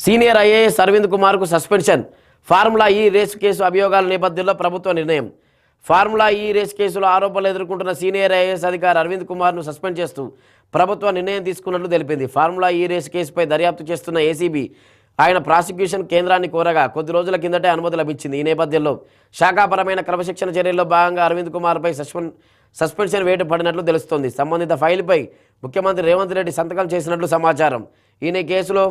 Senior IAS Arvind కుమార్కు suspension. Formula E race case అభియోగాల నేపథ్యంలో ప్రభుత్వ నిర్ణయం. ఫార్ములా ఈ రేసు కేసులో ఆరోపణలు ఎదుర్కొంటున్న సీనియర్ ఐఏఎస్ అధికారి అరవింద్ కుమార్ను సస్పెండ్ చేస్తూ ప్రభుత్వ నిర్ణయం తీసుకున్నట్లు తెలిపింది. ఫార్ములా ఈ రేసు కేసుపై దర్యాప్తు చేస్తున్న ఏసీబీ ఆయన ప్రాసిక్యూషన్ కేంద్రాన్ని కోరగా కొద్ది రోజుల కిందటే అనుమతి లభించింది. ఈ నేపథ్యంలో శాఖాపరమైన క్రమశిక్షణ చర్యల్లో భాగంగా అరవింద్ కుమార్పై సస్పెన్షన్ వేటు పడినట్లు తెలుస్తోంది. సంబంధిత ఫైలుపై ముఖ్యమంత్రి రేవంత్ రెడ్డి సంతకం చేసినట్లు సమాచారం. ఈయన కేసులో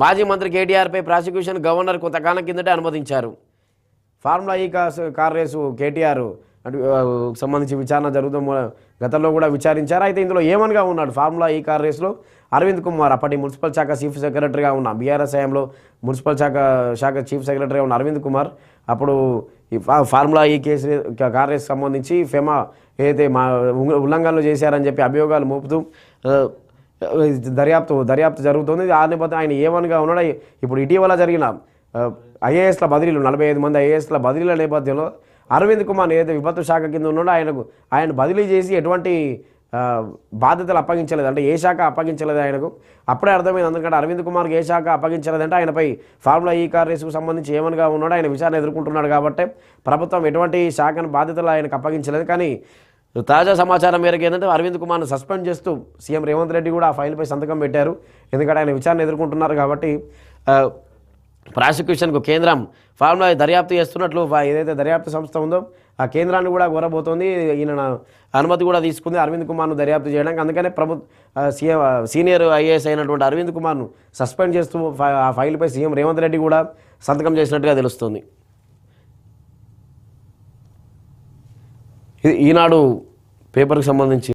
మాజీ మంత్రి కేటీఆర్పై ప్రాసిక్యూషన్ గవర్నర్ కొంతకాలం కిందటే అనుమతించారు. ఫార్ములా ఈ కార్ రేసు కేటీఆర్ సంబంధించి విచారణ జరుగుతాం గతంలో కూడా విచారించారు. అయితే ఇందులో ఏమనగా ఉన్నాడు ఫార్ములా ఈ కార్ రేసులో అరవింద్ కుమార్, అప్పటి మున్సిపల్ శాఖ చీఫ్ సెక్రటరీగా ఉన్న బీఆర్ఎస్ హయాంలో మున్సిపల్ శాఖ చీఫ్ సెక్రటరీగా ఉన్న అరవింద్ కుమార్ అప్పుడు ఈ ఫార్ములా ఈ కేసు కార్ రేసు సంబంధించి ఫెమా ఏదైతే ఉల్లంఘనలు చేశారని చెప్పి అభియోగాలు మోపుతూ దర్యాప్తు జరుగుతుంది. ఆ నేపథ్యంలో ఆయన ఏమనగా ఉన్నాడో ఇప్పుడు ఇటీవల జరిగిన ఐఏఎస్ల బదిలీలు 45 మంది ఐఏఎస్ల బదిలీల నేపథ్యంలో అరవింద్ కుమార్ ఏదైతే విపత్తు శాఖ కింద ఉన్నాడో ఆయన బదిలీ చేసి ఎటువంటి బాధ్యతలు అప్పగించలేదు, అంటే ఏ శాఖ అప్పగించలేదు ఆయనకు. అప్పుడే అర్థమైంది. ఎందుకంటే అరవింద్ కుమార్కి ఏ శాఖ అప్పగించలేదంటే ఆయనపై ఫార్ములా ఈ కార్ రేసుకు సంబంధించి ఏమనగా ఉన్నాడో ఆయన విచారణ ఎదుర్కొంటున్నాడు. కాబట్టి ప్రభుత్వం ఎటువంటి శాఖను బాధ్యతలు ఆయనకు అప్పగించలేదు. కానీ తాజా సమాచారం మేరకు ఏంటంటే అరవింద్ కుమార్ను సస్పెండ్ చేస్తూ సీఎం రేవంత్ రెడ్డి కూడా ఆ ఫైల్పై సంతకం పెట్టారు. ఎందుకంటే ఆయన విచారణ ఎదుర్కొంటున్నారు కాబట్టి ప్రాసిక్యూషన్కు కేంద్రం ఫార్ములా దర్యాప్తు చేస్తున్నట్లు ఏదైతే దర్యాప్తు సంస్థ ఉందో ఆ కేంద్రాన్ని కూడా కోరబోతోంది. ఈయన అనుమతి కూడా తీసుకుంది అరవింద్ కుమార్ను దర్యాప్తు చేయడానికి. అందుకనే సీనియర్ ఐఏఎస్ అయినటువంటి అరవింద్ కుమార్ను సస్పెండ్ చేస్తూ ఆ ఫైల్పై సీఎం రేవంత్ రెడ్డి కూడా సంతకం చేసినట్టుగా తెలుస్తుంది. ఈనాడు పేపర్కి సంబంధించి